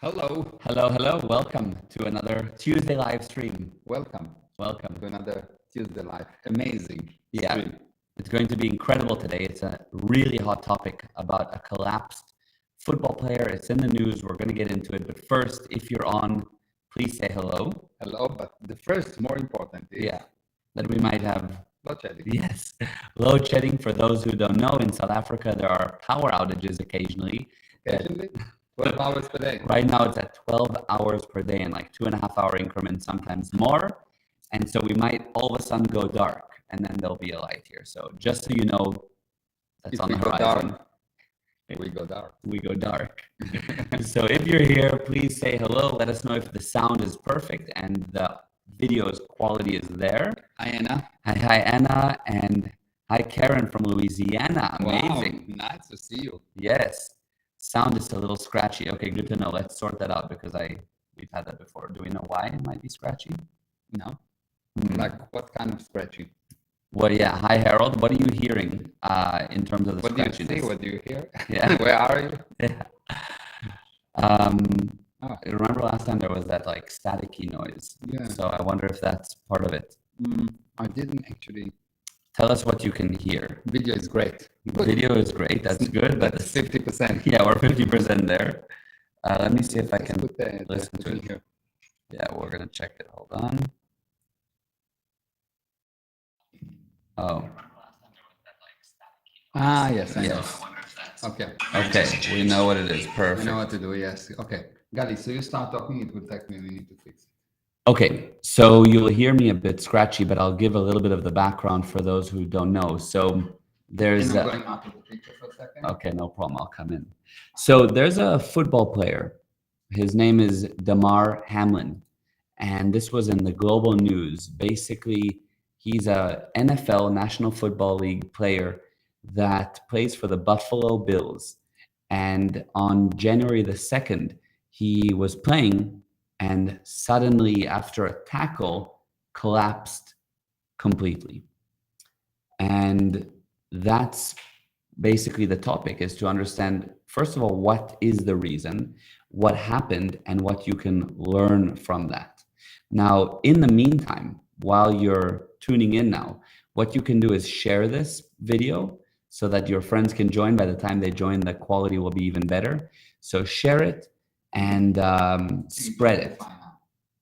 Hello. Hello. Welcome to another Tuesday live stream. Welcome Welcome. to another Tuesday Live. Amazing. Yeah, stream. it's going to be incredible today. It's a really hot topic about a collapsed football player. It's in the news. We're going to get into it. But first, if you're on, please say hello. Hello, but the first, more important, is That we might have. load shedding. Yes, load shedding. For those who don't know, in South Africa, there are power outages occasionally. Occasionally, 12 hours per day. Right now, it's at 12 hours per day in like 2.5-hour increments, sometimes more. And so we might all of a sudden go dark, and then there'll be a light here. So just so you know, that's If on we the go horizon. dark, we go dark. We go dark. So if you're here, please say hello. Let us know if the sound is perfect and the video's quality is there. Hi, Anna. Hi, Anna, and hi, Karen from Louisiana. Amazing. Wow, nice to see you. Yes. Sound is a little scratchy. Okay, good to know. Let's sort that out because we've had that before. Do we know why it might be scratchy? No? Like what kind of scratching? Well, yeah. Hi, Harold. What are you hearing in terms of the What do you scratchiness? see? What do you hear? Yeah. Where are you? Yeah. I remember last time there was that like staticky noise. Yeah. So I wonder if that's part of it. I didn't actually. Tell us what you can hear. Video is great. Video is great. That's good. But That's 50%. yeah, we're 50% there. Let me see if I Let's can put the listen to thing it. here. Yeah, we're gonna check it. Hold on. Oh. Yes, I know. Yes. Okay. Okay, we know what it is. I Perfect. know what to do, yes. Okay. Gali, so you start talking, it will take me, we need to fix it. Okay, so you'll hear me a bit scratchy, but I'll give a little bit of the background for those who don't know. So there's And I'm going out of the picture for a second. okay, no problem. I'll come in. So there's a football player. His name is Damar Hamlin, and this was in the global news. Basically, he's a NFL National Football League player that plays for the Buffalo Bills. And on January the 2nd, he was playing and suddenly, after a tackle, collapsed completely. And that's basically the topic, is to understand, first of all, what is the reason, what happened, and what you can learn from that. Now, in the meantime, while you're tuning in now, what you can do is share this video so that your friends can join. By the time they join, the quality will be even better. So share it and spread it.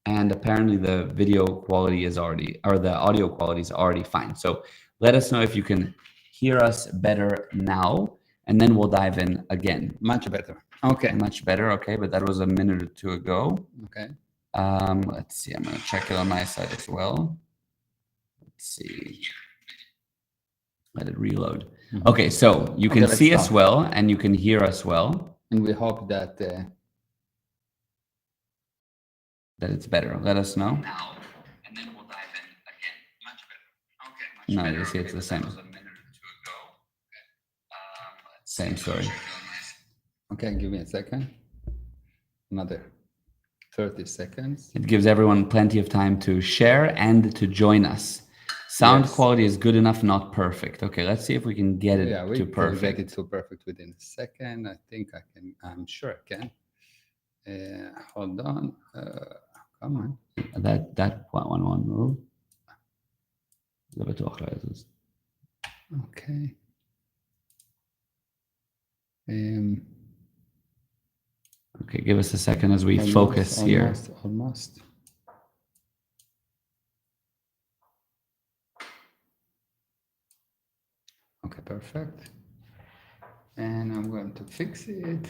And apparently the video quality is already, or the audio quality is already fine. So let us know if you can hear us better now, and then we'll dive in again. Much better. Okay. Much better. Okay, but that was a minute or two ago. Okay. Let's see. I'm going to check it on my side as well. Let's see. Let it reload. Okay, so you can see us well and you can hear us well. And we hope that that it's better. Let us know. Now, and then we'll dive in again. Much better. Okay. No, you see, it's the same. That was a minute or two ago. Okay. Same story. Okay, give me a second. Another 30 seconds. It gives everyone plenty of time to share and to join us. Sound quality is good enough, not perfect. Okay, let's see if we can get it to perfect. Get it to perfect within a second. I think I can. I'm sure I can. Hold on. Come on. That one move. Okay. Okay, give us a second as we focus here. Almost. Okay, perfect. And I'm going to fix it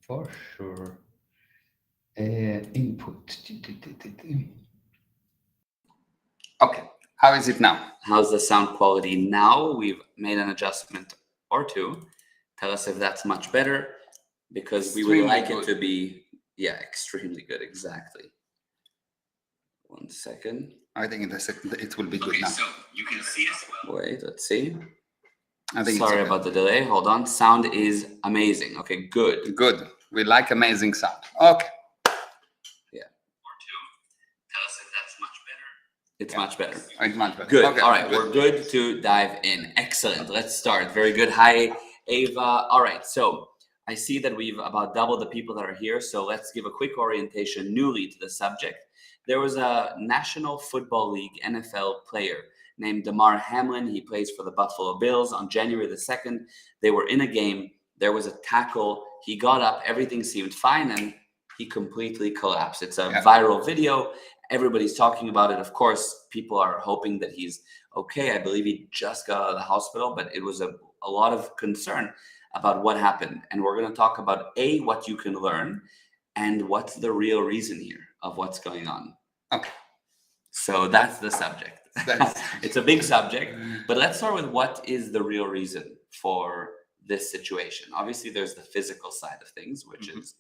for sure. Input. Okay, how is it now? How's the sound quality now? We've made an adjustment or two. Tell us if that's much better, because we would like it to be, yeah, extremely good. Exactly. 1 second. I think in a second it will be good now. So you can see us well. Wait, let's see. I think Sorry about the delay. Hold on. Sound is amazing. Okay, good. Good. We like amazing sound. Okay. Yeah. Or two. Tell us if that's much better. It's much better. It's much better. Good. Okay, All right. good. We're good to dive in. Excellent. Let's start. Very good. Hi, Ava. All right. So I see that we've about doubled the people that are here, so let's give a quick orientation newly to the subject. There was a National Football League NFL player named Damar Hamlin. He plays for the Buffalo Bills. On January the 2nd, they were in a game. There was a tackle. He got up. Everything seemed fine, and he completely collapsed. It's a viral video. Everybody's talking about it. Of course, people are hoping that he's okay. I believe he just got out of the hospital, but it was a lot of concern about what happened. And we're going to talk about what you can learn and what's the real reason here of what's going on. Okay. So that's the subject. It's a big subject, but let's start with what is the real reason for this situation. Obviously, there's the physical side of things, which is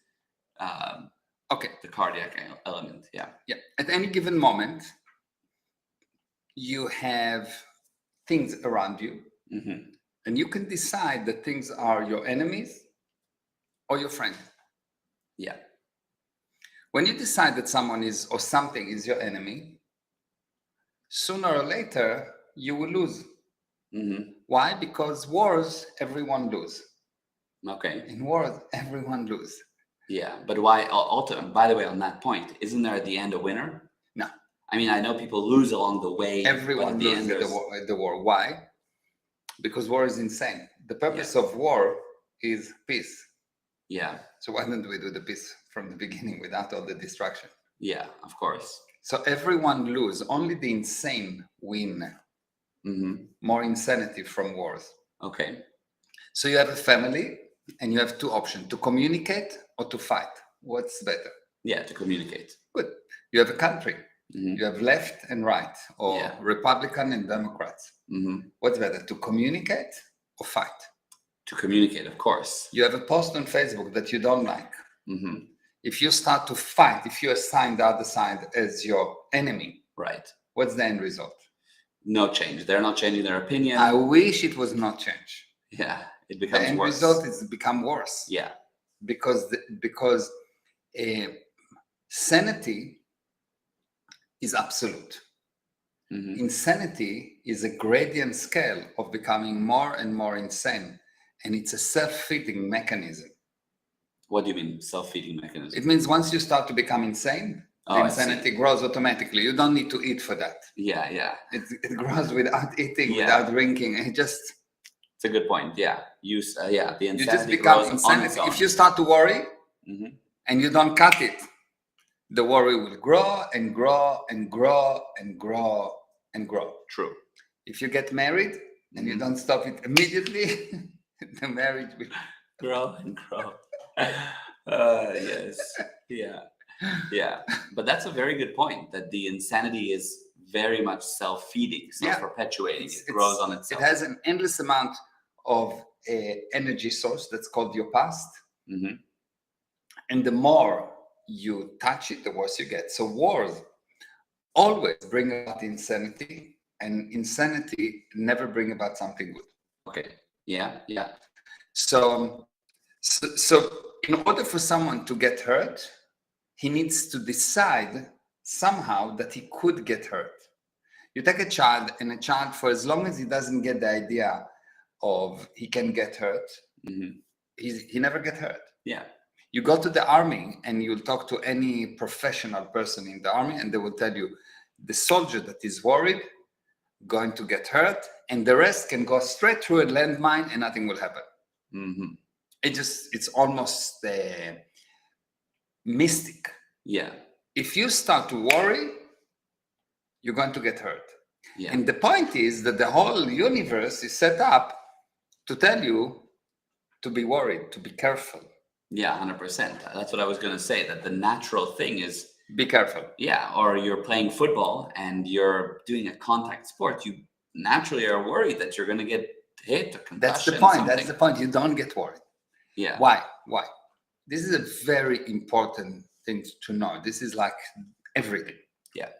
the cardiac element. Yeah. At any given moment, you have things around you, and you can decide that things are your enemies or your friends. Yeah. When you decide that someone is or something is your enemy, sooner or later you will lose. Why? Because wars, everyone lose. Okay. In wars, everyone lose. Yeah, but why? Ultimately, by the way, on that point, isn't there at the end a winner? No. I mean, I know people lose along the way. Everyone loses the war. Why? Because war is insane. The purpose of war is peace. Yeah. So why don't we do the peace from the beginning without all the destruction? Yeah, of course. So everyone lose. Only the insane win. More insanity from wars. Okay. So you have a family and you have two options: to communicate or to fight. What's better? Yeah, to communicate. Good. You have a country. You have left and right, or Republican and Democrats. What's better, to communicate or fight? To communicate, of course. You have a post on Facebook that you don't like. If you start to fight, if you assign the other side as your enemy, right? What's the end result? No change. They're not changing their opinion. I wish it was not change. Yeah, it becomes the end worse. result is become worse. Yeah, because sanity is absolute. Insanity is a gradient scale of becoming more and more insane, and it's a self-feeding mechanism. What do you mean, self-feeding mechanism? It means once you start to become insane, the insanity grows automatically. You don't need to eat for that. Yeah. It grows without eating, without drinking. It's a good point. Yeah, the insanity you just become grows insanity. on its own. If you start to worry and you don't cut it, the worry will grow and grow and grow and grow and grow. True. If you get married and you don't stop it immediately, the marriage will grow and grow. Yes. Yeah. But that's a very good point, that the insanity is very much self-feeding, self-perpetuating. It grows on itself. It has an endless amount of energy source that's called your past. And the more you touch it, the worse you get. So wars always bring about insanity, and insanity never bring about something good. Okay. Yeah. So in order for someone to get hurt, he needs to decide somehow that he could get hurt. You take a child, and a child, for as long as he doesn't get the idea of he can get hurt, he never get hurt. Yeah. You go to the army and you'll talk to any professional person in the army, and they will tell you the soldier that is worried going to get hurt, and the rest can go straight through a landmine and nothing will happen. It's almost mystic. Yeah. If you start to worry, you're going to get hurt. Yeah. And the point is that the whole universe is set up to tell you to be worried, to be careful. Yeah, 100%. That's what I was going to say, that the natural thing is be careful. Yeah, or you're playing football and you're doing a contact sport. You naturally are worried that you're going to get hit or concussion. That's the point. That's the point. You don't get worried. Yeah. Why? This is a very important thing to know. This is like everything. Yeah.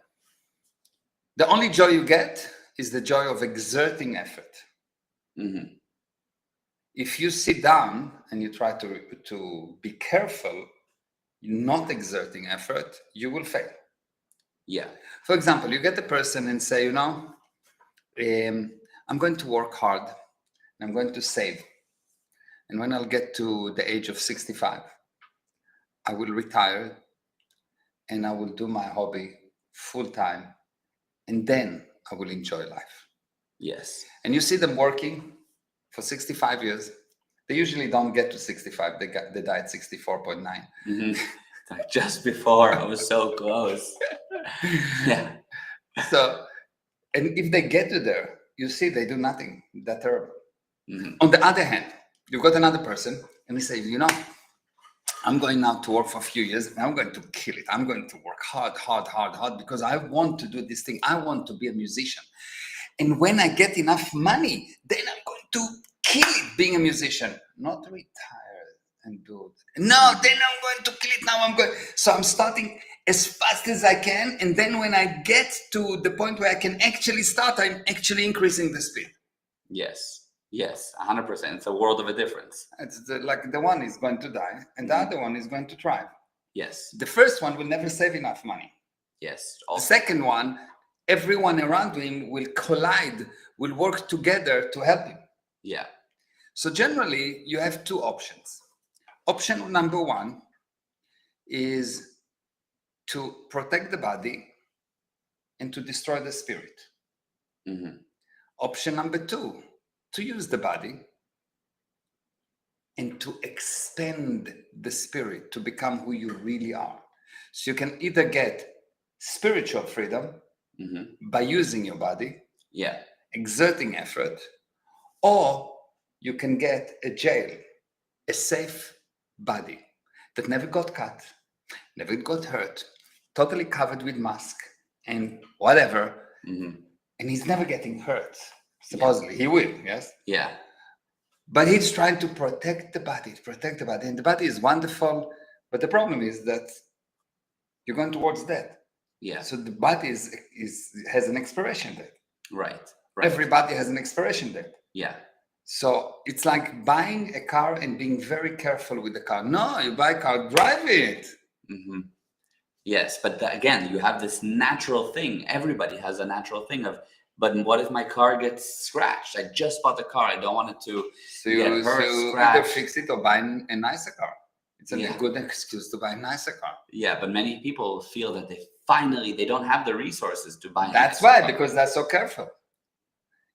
The only joy you get is the joy of exerting effort. If you sit down and you try to be careful, not exerting effort, you will fail. Yeah. For example, you get a person and say, I'm going to work hard. I'm going to save. And when I'll get to the age of 65, I will retire and I will do my hobby full time. And then I will enjoy life. Yes. And you see them working for 65 years. They usually don't get to 65. They die at 64.9. Mm-hmm. Like just before, I was so close. Yeah. So, and if they get to there, you see they do nothing that terrible. Mm-hmm. On the other hand, you've got another person and he says, I'm going now to work for a few years and I'm going to kill it. I'm going to work hard because I want to do this thing. I want to be a musician. And when I get enough money, then I'm going to kill it being a musician, not retire and do it. No, then I'm going to kill it. Now I'm going. So I'm starting as fast as I can. And then when I get to the point where I can actually start, I'm actually increasing the speed. Yes. Yes, 100%. It's a world of a difference. It's like the one is going to die and the other one is going to thrive. Yes. The first one will never save enough money. Yes. The second one, everyone around him will collide, will work together to help him. Yeah. So generally, you have two options. Option number one is to protect the body and to destroy the spirit. Mm-hmm. Option number two, to use the body and to expand the spirit to become who you really are. So you can either get spiritual freedom by using your body, exerting effort, or you can get a jail, a safe body that never got cut, never got hurt, totally covered with mask and whatever, and he's never getting hurt. Supposedly, he will, yes? Yeah. But he's trying to protect the body, and the body is wonderful, but the problem is that you're going towards death. Yeah. So the body has an expiration date. Right. Everybody has an expiration date. Yeah. So it's like buying a car and being very careful with the car. No, you buy a car, drive it. Mm-hmm. Yes, but again, you have this natural thing. Everybody has a natural thing of, but what if my car gets scratched? I just bought the car. I don't want it to get hurt, either fix it or buy a nicer car. It's a Yeah. good excuse to buy a nicer car. Yeah, but many people feel that they don't have the resources to buy. That's why, because they're so careful.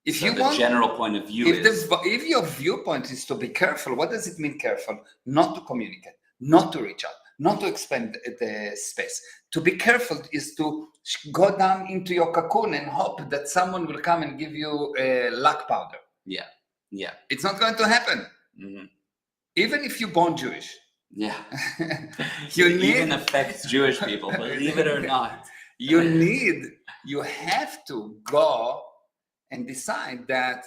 If So you the want, general point of view if your viewpoint is to be careful, what does it mean careful? Not to communicate, not to reach out, not to expand the space. To be careful is to go down into your cocoon and hope that someone will come and give you a luck powder. Yeah. Yeah. It's not going to happen. Mm-hmm. Even if you're born Jewish. Yeah. You it need, even affects Jewish people, believe it or not. you have to go and decide that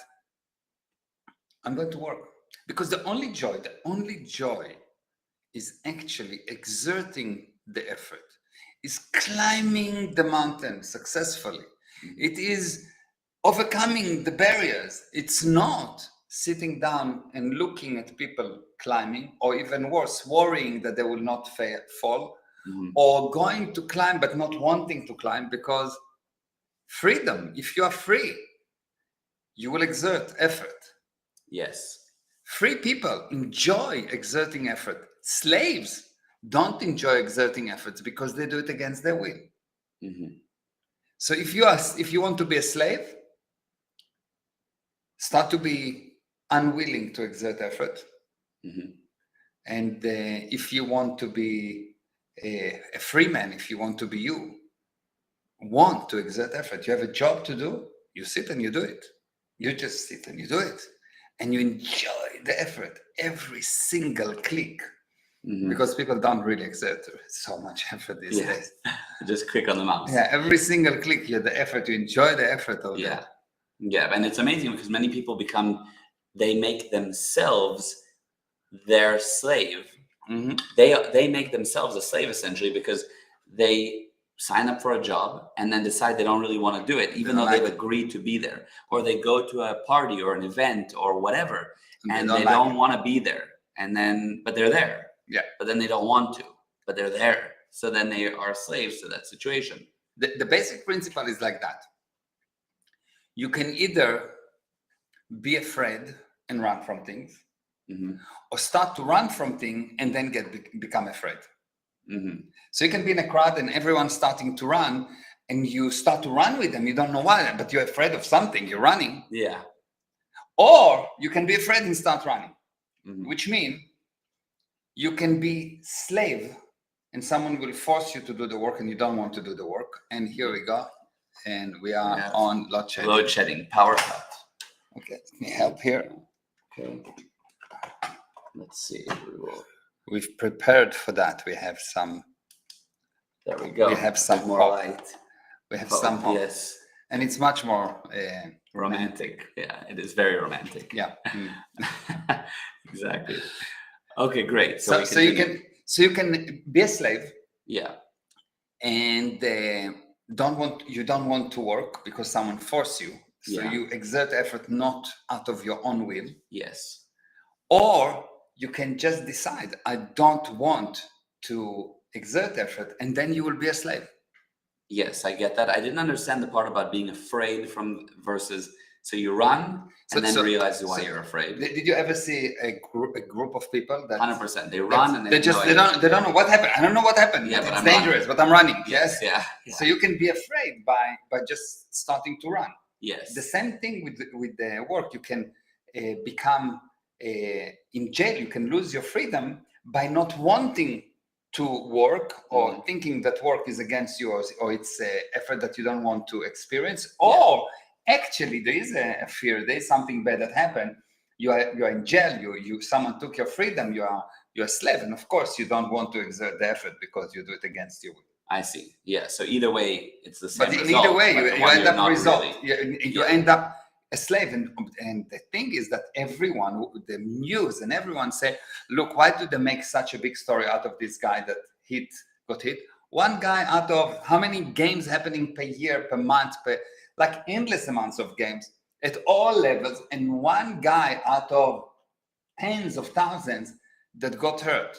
I'm going to work. Because the only joy is actually exerting the effort, is climbing the mountain successfully. It is overcoming the barriers. It's not sitting down and looking at people climbing, or even worse, worrying that they will not fall, or going to climb but not wanting to climb, because freedom, if you are free, you will exert effort. Yes. Free people enjoy exerting effort. Slaves don't enjoy exerting efforts because they do it against their will. Mm-hmm. So if you want to be a slave, start to be unwilling to exert effort. Mm-hmm. And if you want to be a free man, if you want to be want to exert effort, you have a job to do, you sit and you do it. You just sit and you do it. And you enjoy the effort, every single click. Because people don't really exert so much effort these days. Just click on the mouse. Yeah, every single click, the effort, you enjoy the effort of that. Yeah, and it's amazing because many people they make themselves their slave. Mm-hmm. They make themselves a slave essentially because they sign up for a job and then decide they don't really want to do it, even though they've agreed to be there, or they go to a party or an event or whatever, and they don't want to be there, but they're there. Yeah. But then they don't want to, but they're there. So then they are slaves to that situation. The basic principle is like that. You can either be afraid and run from things, or start to run from things and then become afraid. Mm-hmm. So you can be in a crowd and everyone's starting to run, and you start to run with them. You don't know why, but you're afraid of something. You're running. Yeah. Or you can be afraid and start running, Mm-hmm. which means you can be slave, and someone will force you to do the work, and you don't want to do the work. And here we go, and we are on load shedding. Load shedding, power cut. Okay, let me help here. Okay. Let's see. We've prepared for that. We have some. There we go. We have some more hope. light. We have some hope. Yes. And it's much more romantic. Yeah, it is very romantic. Yeah. Exactly. Okay, great. So you can be a slave. Yeah. And you don't want to work because someone forced you. So you exert effort not out of your own will. Yes. Or you can just decide, I don't want to exert effort, and then you will be a slave. Yes, I get that. I didn't understand the part about being afraid from versus, so you run and then realize why you're afraid. Did you ever see a group of people that 100%? They run and they don't know what happened. I don't know what happened. Yeah, it's but dangerous, but I'm running. Yes. Yeah. So you can be afraid by just starting to run. Yes. The same thing with the work. You can become in jail. You can lose your freedom by not wanting to work, or thinking that work is against you, or it's an effort that you don't want to experience, or actually there is a fear, there is something bad that happened. You are in jail. Someone took your freedom. You're a slave, and of course you don't want to exert the effort because you do it against your will. I see. Yeah. So either way, it's the same. But in result, either way, you end up result. Really. You end up a slave, and the thing is that everyone, the news and everyone say, look, why do they make such a big story out of this guy that got hit? One guy out of how many games happening per year, per month, like endless amounts of games at all levels, and one guy out of tens of thousands that got hurt.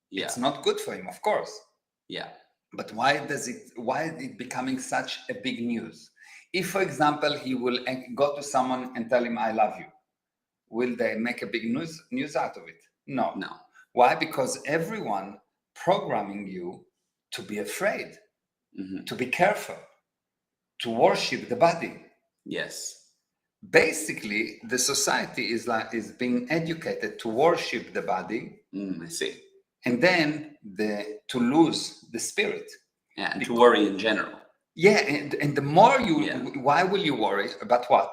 Yeah. It's not good for him, of course. Yeah. But why is it becoming such a big news? If, for example, he will go to someone and tell him, I love you, will they make a big news out of it? No. Why? Because everyone programming you to be afraid, to be careful, to worship the body. Yes. Basically, the society is being educated to worship the body. I see. And then to lose the spirit. Yeah, and to worry in general. Yeah, and the more why will you worry about what?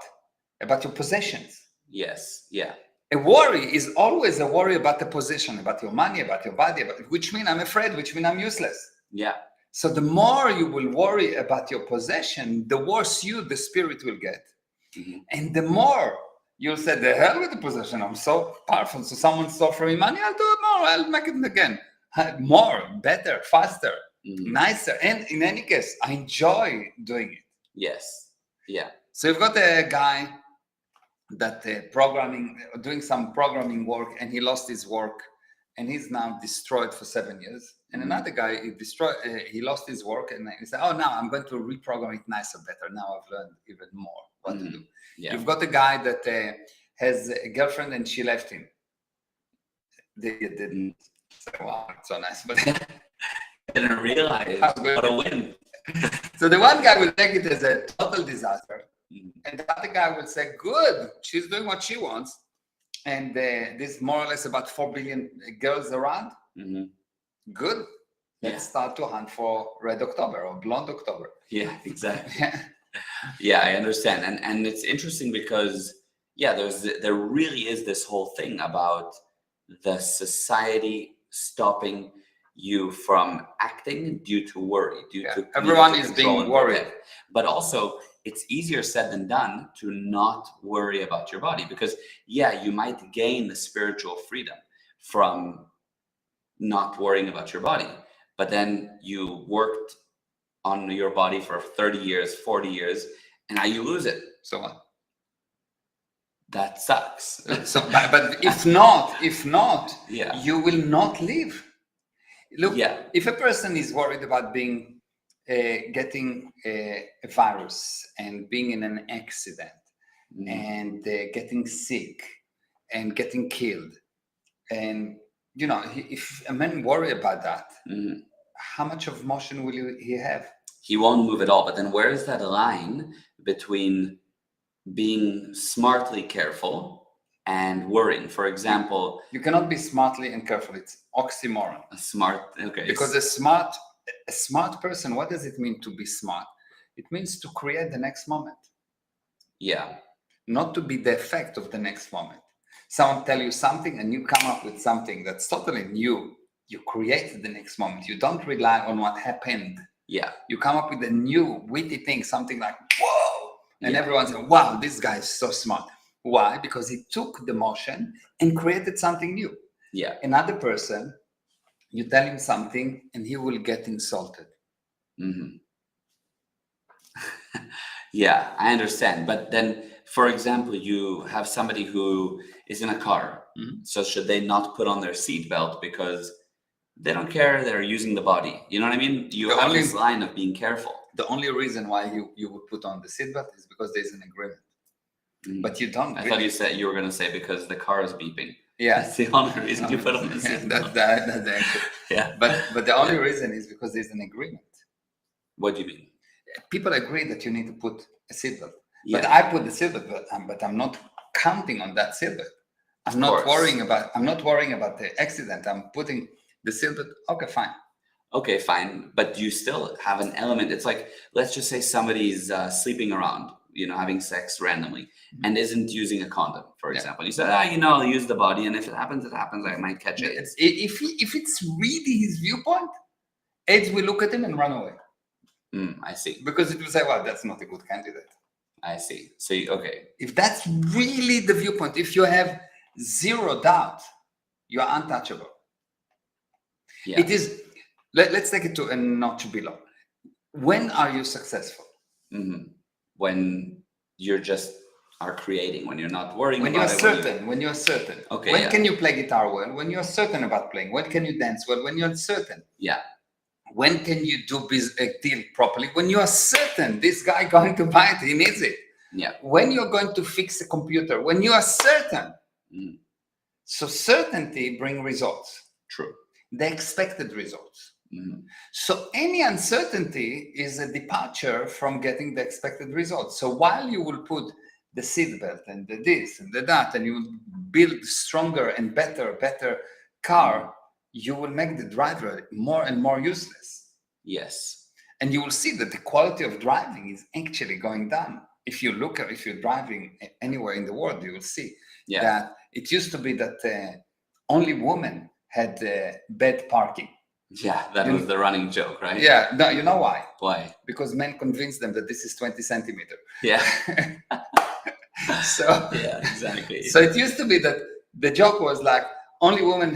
About your possessions. Yes, yeah. A worry is always a worry about the possession, about your money, about your body, which means I'm afraid, which means I'm useless. Yeah. So the more you will worry about your possession, the worse the spirit will get. And the more you'll say, the hell with the possession, I'm so powerful. So someone stole from me money, I'll do it more, I'll make it again. More, better, faster. Nicer, and in any case, I enjoy doing it. Yes, yeah. So you've got a guy that doing some programming work, and he lost his work, and he's now destroyed for 7 years. And another guy, he lost his work, and he said, "Oh, now I'm going to reprogram it nicer, better. Now I've learned even more what to do." Yeah. You've got a guy that has a girlfriend, and she left him. They didn't say, "Wow, it's so nice," but. I didn't realize what a win. So the one guy will take it as a total disaster, and the other guy will say, good, she's doing what she wants. And this more or less about 4 billion girls around. Good. Let's start to hunt for Red October or Blonde October. Yeah, exactly. Yeah, I understand. And it's interesting because, there really is this whole thing about the society stopping you from acting due to worry, everyone is being worried. But also it's easier said than done to not worry about your body, because you might gain the spiritual freedom from not worrying about your body, but then you worked on your body for 30 years, 40 years, and now you lose it. So what? That sucks. So but if not you will not live. Look, if a person is worried about getting a virus and being in an accident and getting sick and getting killed, And you know, if a man worry about that, Mhm. how much of motion will he have? He won't move at all. But then where is that line between being smartly careful and worrying? For example, You cannot be smartly and careful. It's oxymoron. a smart, okay. Because a smart person, what does it mean to be smart? It means to create the next moment, Yeah. not to be the effect of the next moment. Someone tell you something and you come up with something that's totally new. You create the next moment. You don't rely on what happened. Yeah. You come up with a new witty thing, something like, whoa! And Yeah. everyone's like, wow, this guy is so smart. Why? Because he took the motion and created something new. Yeah. Another person, you tell him something and he will get insulted. Mm-hmm. Yeah, I understand. But then, for example, you have somebody who is in a car. Mhm. So should they not put on their seatbelt because they don't care, they're using the body? You know what I mean? You The have only- this line of being careful. The only reason why you would put on the seatbelt is because there's an agreement. Mm. But you don't. I thought you were going to say because the car is beeping. Yeah. That's the only reason you put on the Yeah, seatbelt. that's the answer. Yeah. But the only reason is because there's an agreement. What do you mean? People agree that you need to put a seatbelt. Yeah. But I put the seatbelt, but I'm not counting on that seatbelt. I'm not worrying about the accident. I'm putting the seatbelt. Okay, fine. Okay, fine. But you still have an element. It's like, let's just say somebody's sleeping around, having sex randomly and isn't using a condom, for example. You said, I'll use the body. And if it happens, it happens. I might catch it. If it's really his viewpoint, AIDS will look at him and run away. I see. Because it will say, well, that's not a good candidate. I see. So, okay. If that's really the viewpoint, if you have zero doubt, you are untouchable. Yeah. It is, let's take it to a notch below. When are you successful? Mm-hmm. When you're just are creating, when you're not worrying when about you're it. certain, when you're certain. Okay. When can you play guitar well? When you're certain about playing. When can you dance well? When you're certain. Yeah. When can you do a deal properly? When you are certain this guy going to buy it, he needs it. Yeah. When you're going to fix a computer, when you are certain. Mm. So certainty brings results. True. The expected results. Mm-hmm. So any uncertainty is a departure from getting the expected results. So while you will put the seatbelt and the this and the that, and you will build stronger and better car, you will make the driver more and more useless. Yes. And you will see that the quality of driving is actually going down. If you're driving anywhere in the world, you will see that it used to be that only women had bad parking. Yeah, that was the running joke, right? Yeah, no, you know why? Why? Because men convinced them that this is 20 centimeters. Yeah. So yeah, exactly. So it used to be that the joke was like only women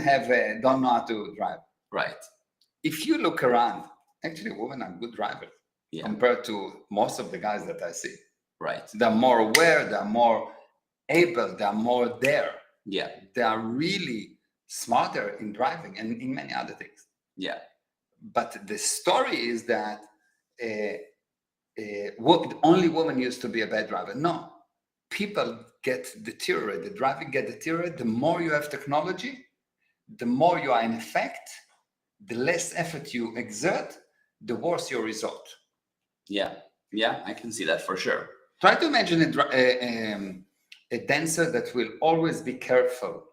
don't know how to drive. Right. If you look around, actually women are good drivers compared to most of the guys that I see. Right. They're more aware, they're more able, they're more there. Yeah. They are really smarter in driving and in many other things. Yeah. But the story is that only women used to be a bad driver. No, people get deteriorated. Driving get deteriorated. The more you have technology, the more you are in effect, the less effort you exert, the worse your result. Yeah. Yeah, I can see that for sure. Try to imagine a dancer that will always be careful.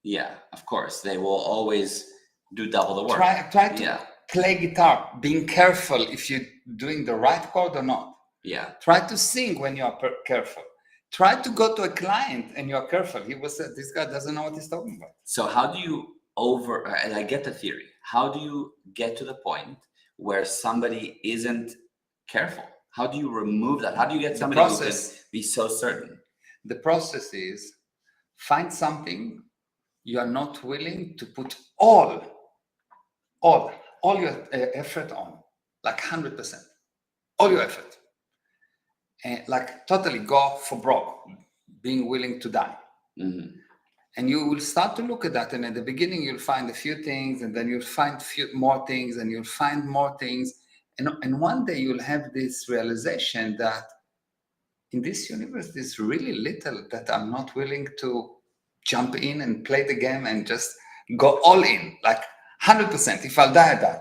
Yeah, of course. They will always do double the work. Try to play guitar, being careful if you're doing the right chord or not. Yeah. Try to sing when you are careful. Try to go to a client and you're careful. He will say, this guy doesn't know what he's talking about. So how do you and I get the theory. How do you get to the point where somebody isn't careful? How do you remove that? How do you get somebody who can be so certain? The process is find something you are not willing to put all your effort on, like 100%, all your effort, and like totally go for broke, being willing to die. Mm-hmm. And you will start to look at that, and at the beginning you'll find a few things, and then you'll find more things, and you'll find more things, and one day you'll have this realization that in this universe there's really little that I'm not willing to jump in and play the game and just go all in, like 100%. If I'll die, I die.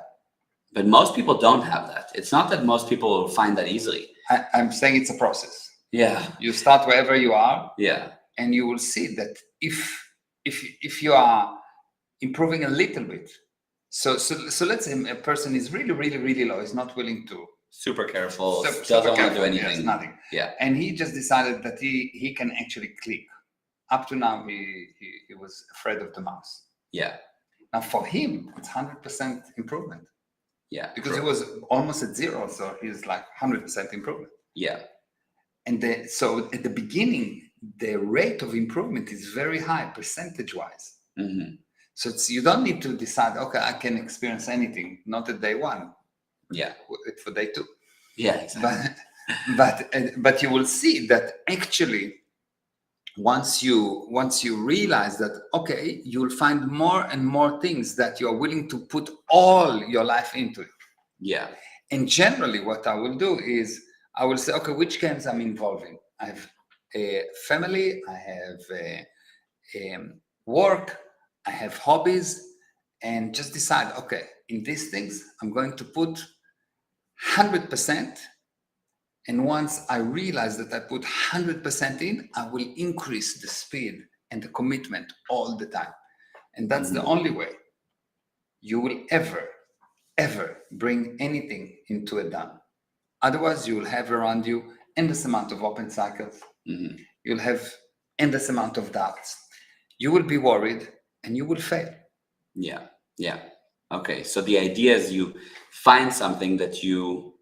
But most people don't have that. It's not that most people find that easily. I'm saying it's a process. Yeah. You start wherever you are, Yeah. and you will see that if you are improving a little bit. So let's say a person is really low, is not willing to. Super careful. Super Doesn't want to careful, do yes, anything. nothing. Yeah. And he just decided that he can actually click. Up to now, he was afraid of the mouse. Yeah. Now for him, it's 100% improvement. Yeah. Because he was almost at zero, so he's like 100% improvement. Yeah. And so at the beginning, the rate of improvement is very high, percentage-wise. Mm-hmm. So you don't need to decide, okay, I can experience anything, not at day one. Yeah. It's for day two. Yeah, exactly. But you will see that actually, once you realize that, okay, you'll find more and more things that you're willing to put all your life into it. Yeah. And generally what I will do is I will say, okay, which games I'm involved in? I have a family, I have work, I have hobbies, and just decide, okay, in these things, I'm going to put 100%. And once I realize that I put 100% in, I will increase the speed and the commitment all the time. And that's the only way you will ever bring anything into a done. Otherwise, you will have around you endless amount of open cycles. Mm-hmm. You'll have endless amount of doubts. You will be worried and you will fail. Yeah. Yeah. Okay. So the idea is you find something that you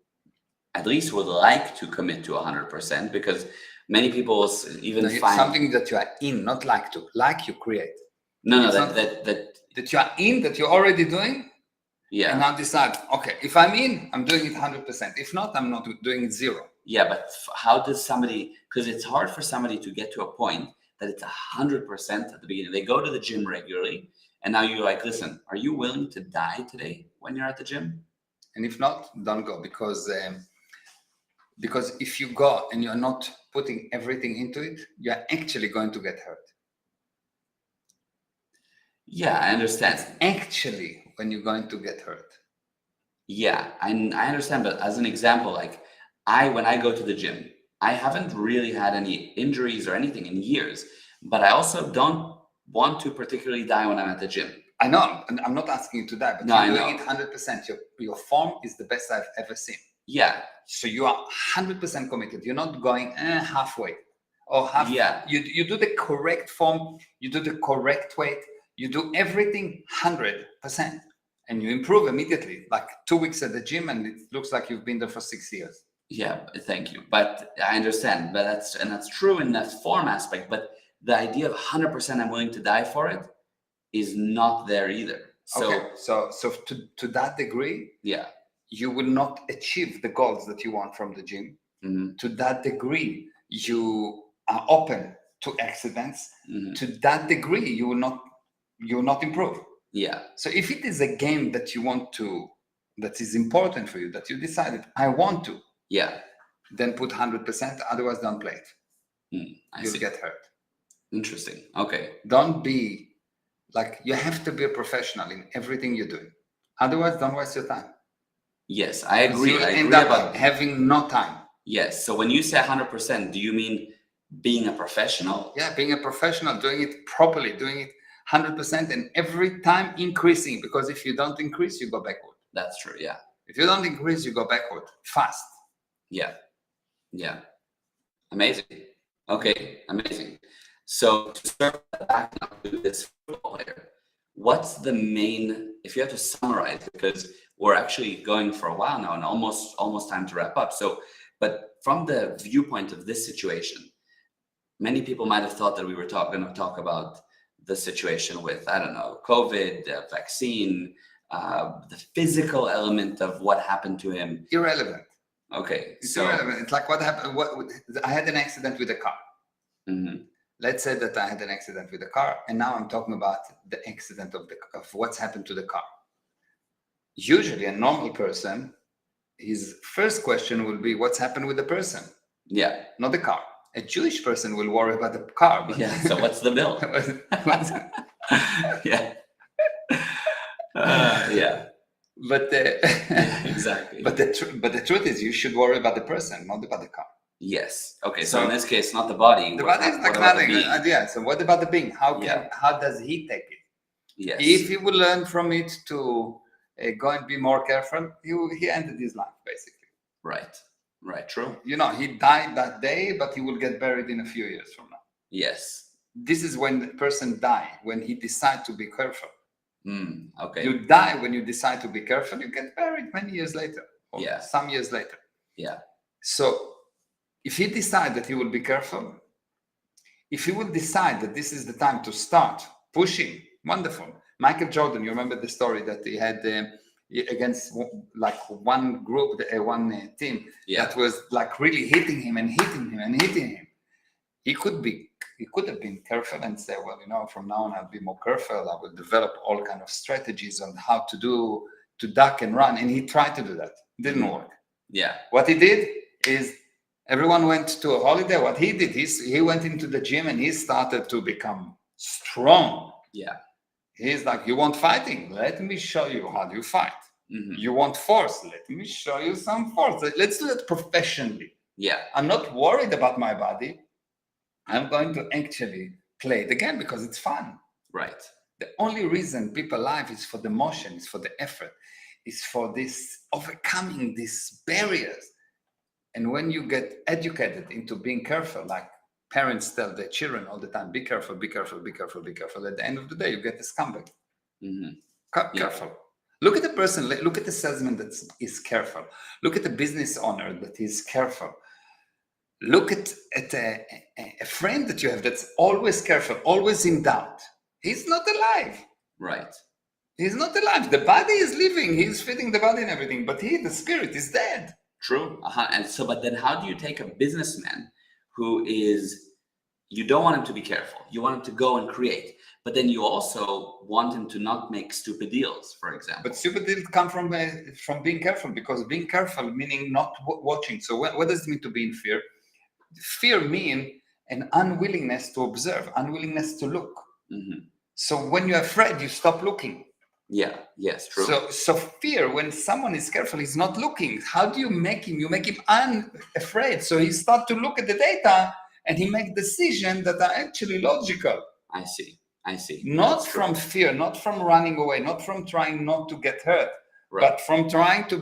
at least would like to commit to 100%, because many people even find something that you are in, not like to. Like you create. That you are in, that you're already doing. Yeah. And now decide, okay, if I'm in, I'm doing it 100%. If not, I'm not doing it 0. Yeah, but how does somebody, because it's hard for somebody to get to a point that it's 100% at the beginning. They go to the gym regularly, and now you're like, listen, are you willing to die today when you're at the gym? And if not, don't go, because if you go and you're not putting everything into it, you're actually going to get hurt. Yeah, I understand. That's actually when you're going to get hurt. Yeah, I understand. But as an example, like when I go to the gym, I haven't really had any injuries or anything in years, but I also don't want to particularly die when I'm at the gym. I know, and I'm not asking you to die, but you're doing it 100%. Your form is the best I've ever seen. Yeah. So you are 100% committed. You're not going halfway or half. Yeah. You do the correct form. You do the correct weight. You do everything 100%, and you improve immediately. Like 2 weeks at the gym, and it looks like you've been there for 6 years. Yeah, thank you. But I understand. But that's true in that form aspect. But the idea of 100% I'm willing to die for it is not there either. So, okay. So to that degree, yeah, you will not achieve the goals that you want from the gym. Mm-hmm. To that degree, you are open to accidents. Mm-hmm. To that degree, you will not improve. Yeah. So if it is a game that you want to, that is important for you, that you decided, I want to, yeah, then put 100%. Otherwise, don't play it. You'll see. get hurt. Interesting. Okay. Don't be like, you have to be a professional in everything you're doing. Otherwise, don't waste your time. Yes, I agree. You I end agree up about having no time. Yes. So when you say 100%, do you mean being a professional? Yeah, being a professional, doing it properly, doing it 100%, and every time increasing. Because if you don't increase, you go backward. That's true. Yeah. If you don't increase, you go backward fast. Yeah. Yeah. Amazing. Okay. Amazing. So to start back now to this football player, what's the main, if you have to summarize, because we're actually going for a while now and almost time to wrap up. So, but from the viewpoint of this situation, many people might have thought that we were going to talk about the situation with, I don't know, COVID, the vaccine, the physical element of what happened to him. Irrelevant. Okay. It's so irrelevant. It's like what happened. I had an accident with a car. Mm-hmm. Let's say that I had an accident with a car, and now I'm talking about the accident of what's happened to the car. Usually, a normal person, his first question will be, what's happened with the person? Yeah. Not the car. A Jewish person will worry about the car. But Yeah. So what's the bill? Yeah. Yeah. But Yeah, exactly. but the truth is, you should worry about the person, not about the car. Yes. Okay. So So in this case, not the body. The what body is what like about the nothing. being? Yeah. So what about the being? Yeah. How does he take it? Yes. If he will learn from it to go and be more careful, he ended his life basically. Right. Right. True. You know, he died that day, but he will get buried in a few years from now. Yes. This is when the person dies, when he decides to be careful. Okay. You die when you decide to be careful. You get buried many years later, or Yeah. some years later. Yeah. So if he decides that he will be careful, if he will decide that this is the time to start pushing, wonderful. Michael Jordan, you remember the story that he had against like one group, one team that was like really hitting him and hitting him and hitting him. He could have been careful and say, well, you know, from now on I'll be more careful. I will develop all kind of strategies on how to duck and run. And he tried to do that. Didn't work. Yeah. What he did is everyone went to a holiday. What he did is he went into the gym and he started to become strong. Yeah. He's like, you want fighting? Let me show you how do you fight. You want force? Let me show you some force. Let's do it professionally. Yeah. I'm not worried about my body. I'm going to actually play it again because it's fun. Right. The only reason people live is for the motion, is for the effort, is for this overcoming these barriers. And when you get educated into being careful, like parents tell their children all the time, be careful, be careful, be careful, be careful. At the end of the day, you get a scumbag. Careful. Look at the person, look at the salesman that is careful. Look at the business owner that is careful. Look at a friend that you have that's always careful, always in doubt. He's not alive. Right. He's not alive. The body is living. He's feeding the body and everything, but the spirit is dead. True. And so, but then how do you take a businessman who is, you don't want him to be careful. You want him to go and create, but then you also want him to not make stupid deals, for example. But stupid deals come from being careful, because being careful meaning not watching. So what does it mean to be in fear? Fear means an unwillingness to observe, unwillingness to look. So when you're afraid, you stop looking. Yeah. Yes. True. So fear, when someone is careful, he's not looking. How do you make him? You make him unafraid. So he starts to look at the data and he makes decisions that are actually logical. I see. Not from fear, not from running away, not from trying not to get hurt, but from trying to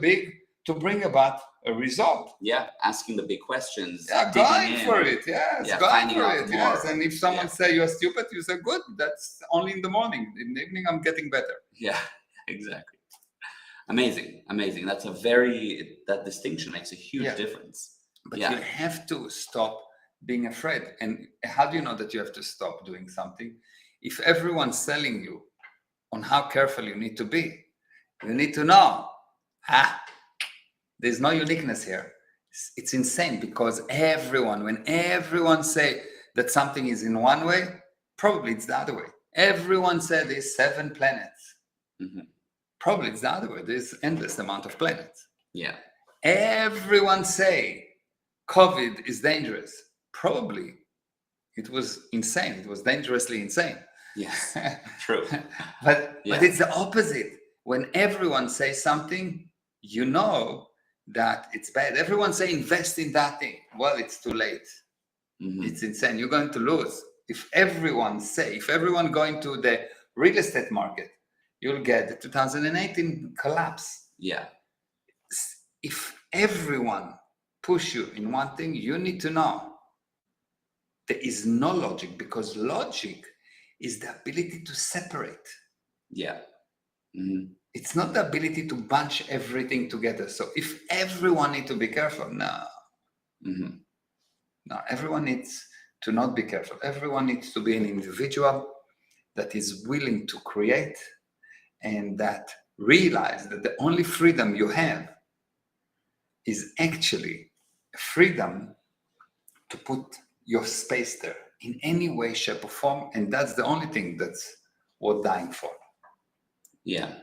bring about a result. Yeah, asking the big questions. Yeah, going for it. Yes, going for it. More. Yes, and if someone say you're stupid, you say, good. That's only in the morning. In the evening, I'm getting better. Yeah, exactly. Amazing. That distinction makes a huge difference. But you have to stop being afraid. And how do you know that you have to stop doing something? If everyone's telling you on how careful you need to be, you need to know, there's no uniqueness here. It's insane, because when everyone say that something is in one way, probably it's the other way. Everyone said there's 7 planets. Probably it's the other way. There's endless amount of planets. Yeah. Everyone say COVID is dangerous. Probably it was insane. It was dangerously insane. Yes, true. But it's the opposite. When everyone says something, you know that it's bad. Everyone say invest in that thing. Well, it's too late. It's insane. You're going to lose. If everyone going to the real estate market, you'll get the 2018 collapse. Yeah. If everyone push you in one thing, you need to know there is no logic, because logic is the ability to separate. Yeah. It's not the ability to bunch everything together. So if everyone needs to be careful, no, everyone needs to not be careful. Everyone needs to be an individual that is willing to create, and that realize that the only freedom you have is actually freedom to put your space there in any way, shape, or form. And that's the only thing that's worth dying for. Yeah.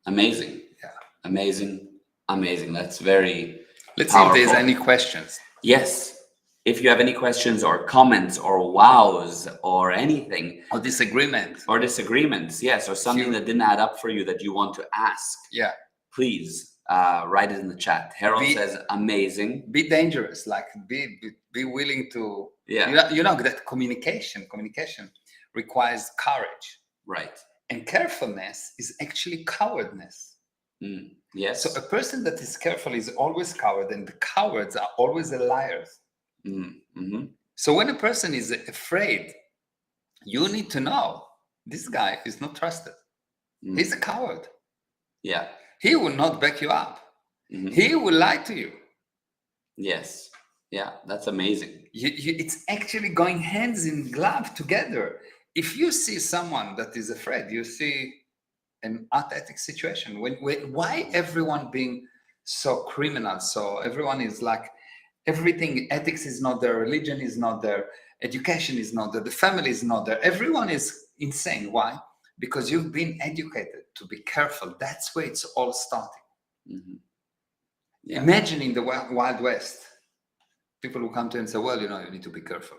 Amazing. Yeah. Amazing. That's very Let's powerful. see if there's any questions. Yes. If you have any questions or comments or wows or anything, Or disagreement. or disagreements, yes, or something that didn't add up for you that you want to ask, Yeah. please write it in the chat. Harold says amazing. Be dangerous, like be willing to, Yeah. you know that communication requires courage. Right. And carefulness is actually cowardness. Yes. So a person that is careful is always coward, and the cowards are always the liars. So when a person is afraid, you need to know this guy is not trusted. He's a coward. Yeah. He will not back you up. He will lie to you. Yes. Yeah, that's amazing. It's actually going hands in glove together. If you see someone that is afraid, you see an authentic situation. Why everyone being so criminal? So everyone is like, everything, ethics is not there, religion is not there, education is not there, the family is not there. Everyone is insane. Why? Because you've been educated to be careful. That's where it's all starting. Yeah. Imagine in the Wild West, people who come to you and say, well, you know, you need to be careful.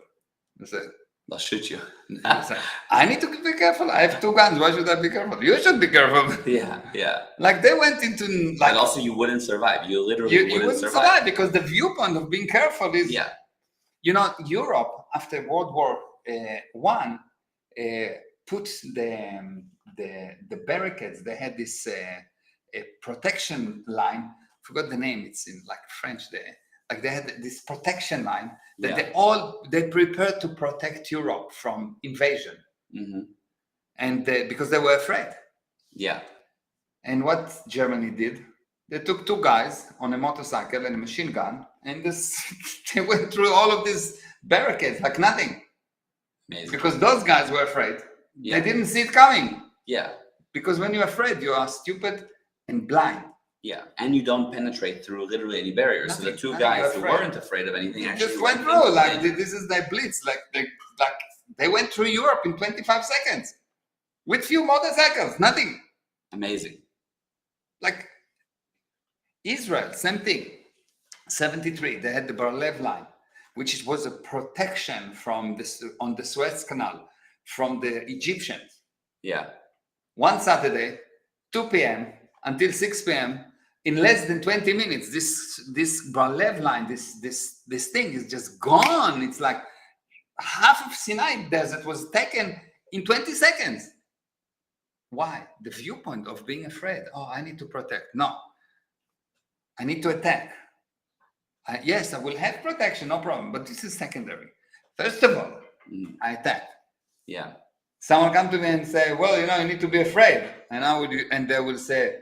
I say, They'll shoot you. I need to be careful. I have 2 guns. Why should I be careful? You should be careful. Yeah. Like they went into like. And also, you wouldn't survive. You literally You wouldn't survive because the viewpoint of being careful is. Yeah. You know, Europe after World War One put the barricades. They had this a protection line. Forgot the name. It's in like French there. Like they had this protection line that they prepared to protect Europe from invasion, and because they were afraid. Yeah. And what Germany did, they took 2 guys on a motorcycle and a machine gun, and they went through all of these barricades like nothing. Amazing. Because those guys were afraid. Yeah. They didn't see it coming. Yeah. Because when you're afraid, you are stupid and blind. Yeah, and you don't penetrate through literally any barriers. So the 2 guys who weren't afraid of anything They actually just went through. Like this is their blitz. Like they went through Europe in 25 seconds with few motorcycles. Nothing. Amazing. Like Israel, same thing. 73, they had the Bar-Lev line, which was a protection from this on the Suez Canal from the Egyptians. Yeah. One Saturday, 2 p.m. until 6 p.m. in less than 20 minutes, this Bar-Lev line, this thing is just gone. It's like half of Sinai desert was taken in 20 seconds. Why? The viewpoint of being afraid. Oh, I need to protect. No, I need to attack. Yes, I will have protection, no problem, but this is secondary. First of all, I attack. Yeah. Someone come to me and say, well, you know, you need to be afraid. And they will say,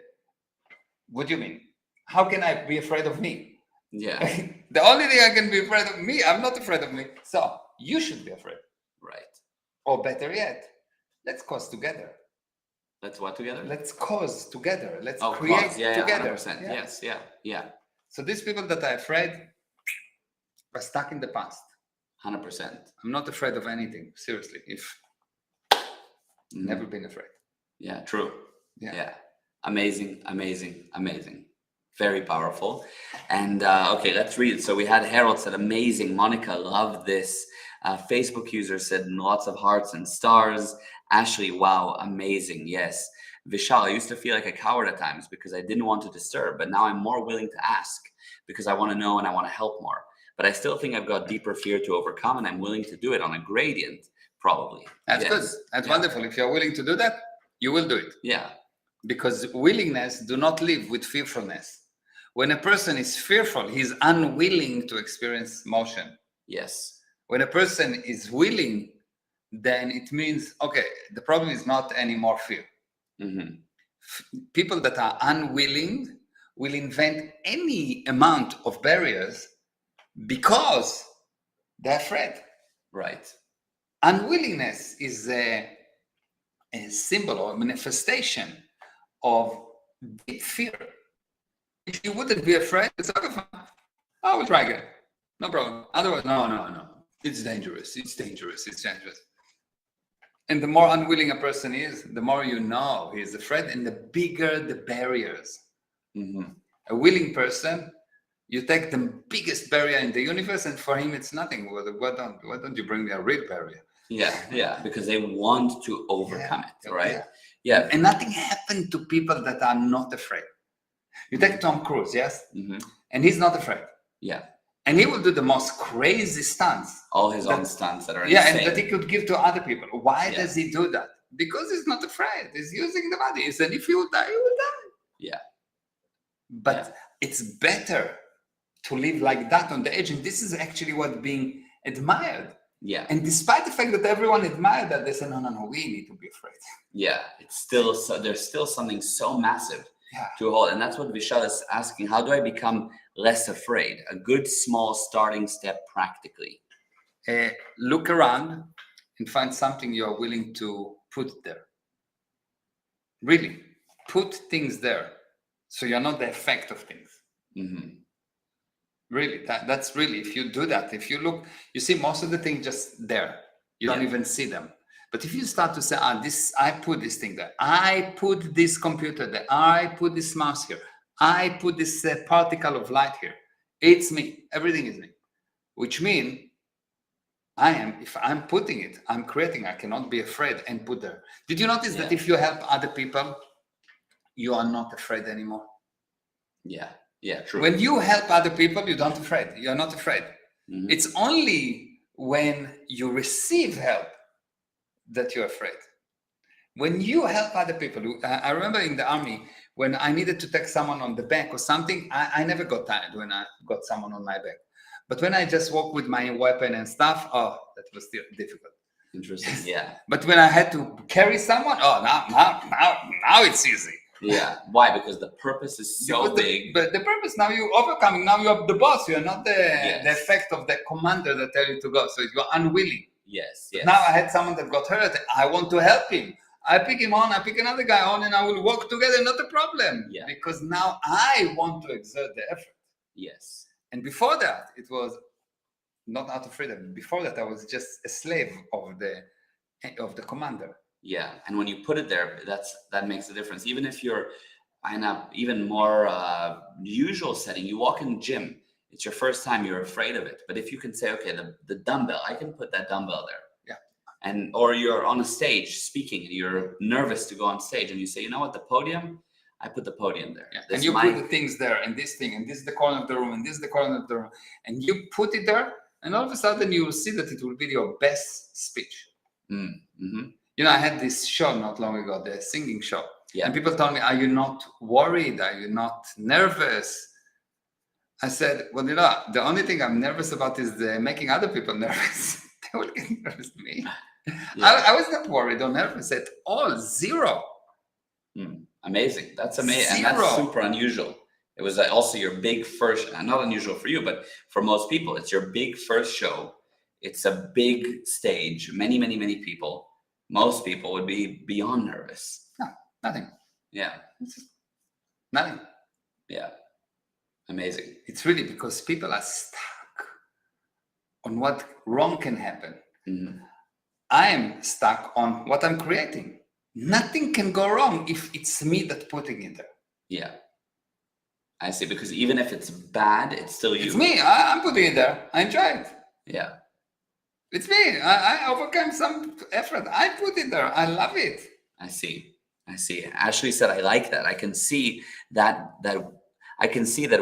what do you mean? How can I be afraid of me? Yeah. The only thing I can be afraid of me, I'm not afraid of me. So you should be afraid. Right. Or better yet, let's cause together. Let's what together? Let's cause together. Let's create together. 100%. Yeah. Yes. Yeah. So these people that are afraid are stuck in the past. 100%. I'm not afraid of anything. Seriously. Never been afraid. Yeah. True. Yeah. Amazing. Very powerful. And okay, let's read it. So we had Harold said, amazing. Monica, love this. Facebook user said lots of hearts and stars. Ashley, wow, amazing. Yes. Vishal, I used to feel like a coward at times because I didn't want to disturb, but now I'm more willing to ask because I want to know and I want to help more. But I still think I've got deeper fear to overcome and I'm willing to do it on a gradient, probably. That's good. That's wonderful. If you're willing to do that, you will do it. Yeah. Because willingness do not live with fearfulness. When a person is fearful, he's unwilling to experience motion. Yes. When a person is willing, then it means, okay, the problem is not anymore fear. People that are unwilling will invent any amount of barriers because they're afraid. Right. Unwillingness is a symbol or a manifestation of deep fear. If you wouldn't be afraid, it's okay, I will try again. No problem. Otherwise, no. It's dangerous. And the more unwilling a person is, the more you know he is afraid, and the bigger the barriers. A willing person You take the biggest barrier in the universe, and for him it's nothing. Why don't you bring me a real barrier? Yeah, because they want to overcome it, right? Yeah. And nothing happened to people that are not afraid. You take Tom Cruise, yes? And he's not afraid. Yeah. And he will do the most crazy stunts. All his own stunts that are Yeah, insane. and that he could give to other people. Why does he do that? Because he's not afraid. He's using the body. He said, if you will die, you will die. Yeah. But it's better to live like that on the edge. And this is actually what being admired. Yeah. And despite the fact that everyone admired that, they said, no, we need to be afraid. Yeah. It's still, there's still something so massive to hold. And that's what Vishal is asking. How do I become less afraid? A good, small starting step practically. Look around and find something you are willing to put there. Really, put things there. So you're not the effect of things. Really, that's really, if you do that, if you look, you see most of the things just there. You don't even see them. But if you start to say, I put this thing there. I put this computer there. I put this mouse here. I put this particle of light here. It's me. Everything is me. Which means if I'm putting it, I'm creating. I cannot be afraid and put there. Did you notice that if you help other people, you are not afraid anymore? Yeah, true. When you help other people, you don't afraid. You're not afraid. It's only when you receive help that you're afraid. When you help other people, I remember in the army, when I needed to take someone on the back or something, I never got tired when I got someone on my back. But when I just walk with my weapon and stuff, that was still difficult. Interesting, yeah. But when I had to carry someone, now it's easy. Yeah. Why? Because the purpose is so big. But the purpose, now you're overcoming. Now you're the boss. You're not the effect of the commander that tell you to go. So you're unwilling. Yes. Now I had someone that got hurt. I want to help him. I pick him on. I pick another guy on, and I will work together. Not a problem. Yeah. Because now I want to exert the effort. Yes. And before that, it was not out of freedom. Before that, I was just a slave of the commander. Yeah, and when you put it there, that makes a difference. Even if you're in a even more usual setting, you walk in the gym, it's your first time, you're afraid of it. But if you can say, okay, the dumbbell, I can put that dumbbell there. Yeah. Or you're on a stage speaking and you're nervous to go on stage and you say, you know what, the podium, I put the podium there. Yeah. And you put the things there, and this thing, and this is the corner of the room, and this is the corner of the room, and you put it there, and all of a sudden you will see that it will be your best speech. You know, I had this show not long ago, the singing show. Yeah. And people told me, are you not worried? Are you not nervous? I said, well, you know, the only thing I'm nervous about is making other people nervous. They will get nervous with me. Yeah. I was not worried or nervous at all. Zero. Amazing. That's amazing. And that's super unusual. It was also your big first, not unusual for you, but for most people, it's your big first show. It's a big stage, many, many, many people. Most people would be beyond nervous. No, nothing. Yeah. Nothing. Yeah. Amazing. It's really because people are stuck on what wrong can happen. I am stuck on what I'm creating. Nothing can go wrong if it's me that's putting it there. Yeah. I see. Because even if it's bad, it's still you. It's me. I'm putting it there. I enjoy it. Yeah. It's me. I overcome some effort. I put it there. I love it. I see. Ashley said, I like that. I can see that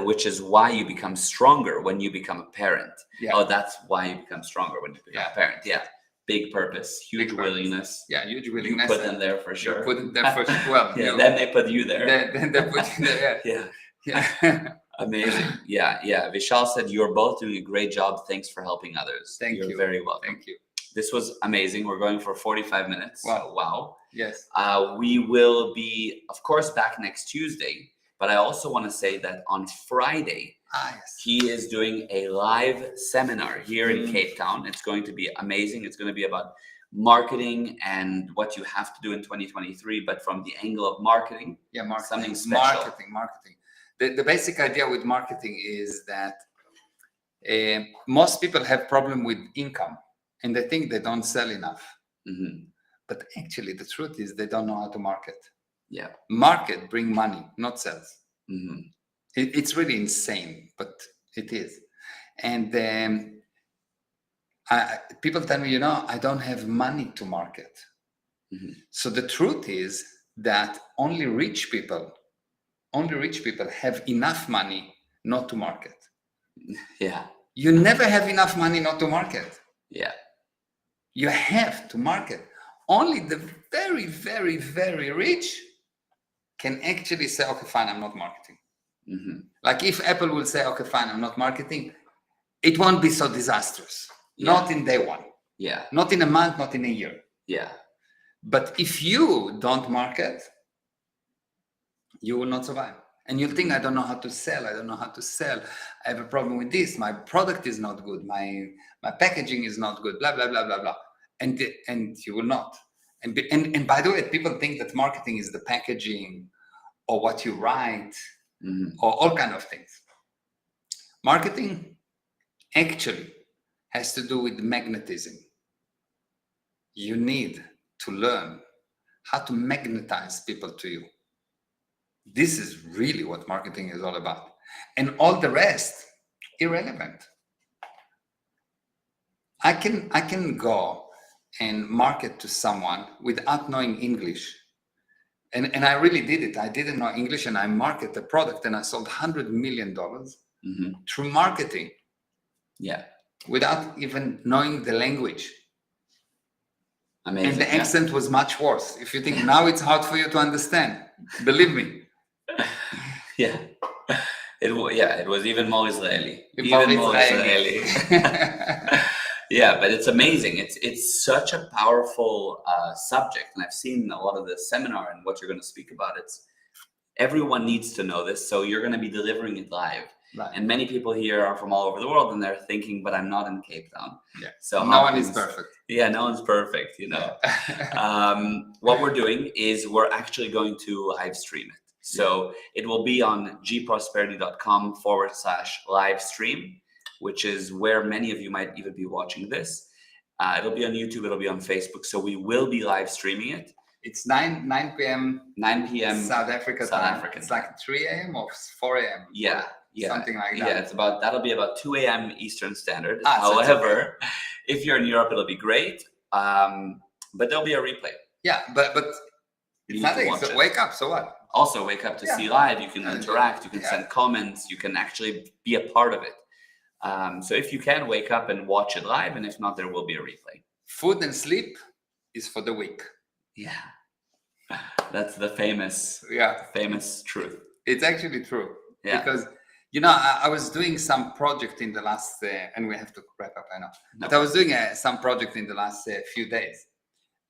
which is why you become stronger when you become a parent. Yeah. Oh, that's why you become stronger when you become a parent. Yeah. Big purpose, huge willingness. Yeah, huge willingness. You put them there for sure. You put it there for sure. Well, yeah, then they put you there. Then they put you there. Yeah. Amazing. Yeah. Vishal said, you're both doing a great job. Thanks for helping others. You're very welcome. Thank you. This was amazing. We're going for 45 minutes. Wow. Yes. We will be, of course, back next Tuesday. But I also want to say that on Friday, he is doing a live seminar here in Cape Town. It's going to be amazing. It's going to be about marketing and what you have to do in 2023, but from the angle of marketing. Yeah, marketing. Something special. Marketing. The basic idea with marketing is that most people have problem with income and they think they don't sell enough. But actually, the truth is they don't know how to market. Yeah. Market bring money, not sales. It's really insane, but it is. And people tell me, I don't have money to market. Mhm. So the truth is that only rich people have enough money not to market. Yeah. You never have enough money not to market. Yeah. You have to market. Only the very, very, very rich can actually say, okay, fine, I'm not marketing. Hmm. Like if Apple will say, okay, fine, I'm not marketing, it won't be so disastrous. Yeah. Not in day one, Yeah. not in a month, not in a year. Yeah. But if you don't market, you will not survive. And you'll think, I don't know how to sell. I don't know how to sell. I have a problem with this. My product is not good. My packaging is not good. Blah, blah, blah, blah, blah. And you will not. And by the way, people think that marketing is the packaging or what you write or all kind of things. Marketing actually has to do with magnetism. You need to learn how to magnetize people to you. This is really what marketing is all about. And all the rest, irrelevant. I can go and market to someone without knowing English. And I really did it. I didn't know English and I marketed the product and I sold $100 million through marketing. Yeah. Without even knowing the language. Amazing. And the accent was much worse. If you think now it's hard for you to understand, believe me. Yeah. It was even more Israeli. Yeah, but it's amazing. It's such a powerful subject, and I've seen a lot of the seminar and what you're going to speak about. Everyone needs to know this, so you're going to be delivering it live. Right. And many people here are from all over the world, and they're thinking, "But I'm not in Cape Town." Yeah. So no one is perfect. Yeah, no one's perfect. What we're doing is we're actually going to live stream it. So it will be on gprosperity.com/live stream, which is where many of you might even be watching this. It'll be on YouTube. It'll be on Facebook. So we will be live streaming it. It's 9 p.m. 9 p.m. South Africa time. It's like 3 a.m. or 4 a.m. Yeah. Something like that. Yeah, that'll be about 2 a.m. Eastern Standard. However, if you're in Europe, it'll be great. But there'll be a replay. Yeah, but it's nothing. So wake up. So what? Also, wake up to see live. You can interact. You can send comments. You can actually be a part of it. So if you can, wake up and watch it live. And if not, there will be a replay. Food and sleep is for the weak. Yeah. That's the famous truth. It's actually true. Yeah. Because, I was doing some project in the last, and we have to wrap up, I know. But I was doing some project in the last few days.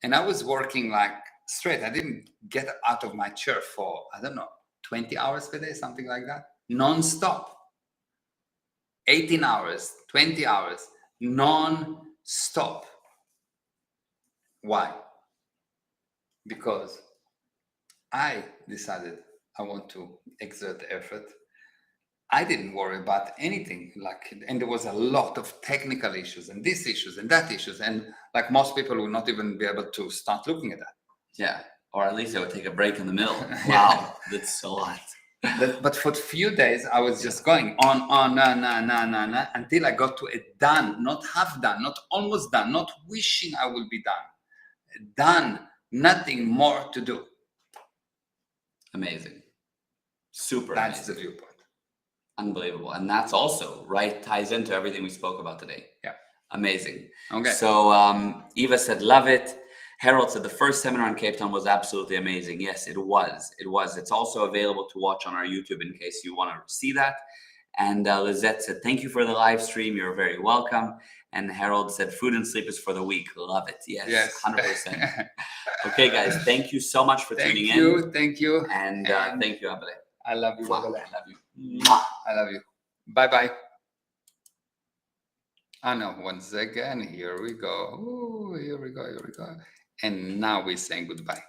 And I was working like straight. I didn't get out of my chair for, 20 hours per day, something like that. Non-stop. 18 hours, 20 hours, non-stop. Why? Because I decided I want to exert effort. I didn't worry about anything, and there was a lot of technical issues and these issues and that issues, and like most people will not even be able to start looking at that. Yeah, or at least they would take a break in the middle. Wow, that's a lot. But for a few days, I was just going on, until I got to a done, not half done, not almost done, not wishing I will be done. Done, nothing more to do. Amazing. Super That's amazing. The viewpoint. Unbelievable. And that's also, ties into everything we spoke about today. Yeah. Amazing. Okay. So Eva said, love it. Harold said the first seminar in Cape Town was absolutely amazing. Yes, it was. It's also available to watch on our YouTube in case you want to see that. And Lizette said, thank you for the live stream. You're very welcome. And Harold said, food and sleep is for the weak. Love it. Yes. 100%. Okay, guys. Thank you so much for tuning in. Thank you. And thank you, Abele. I love you. I love you. I love you. Bye-bye. No, once again, here we go. Ooh, here we go. And now we're saying goodbye.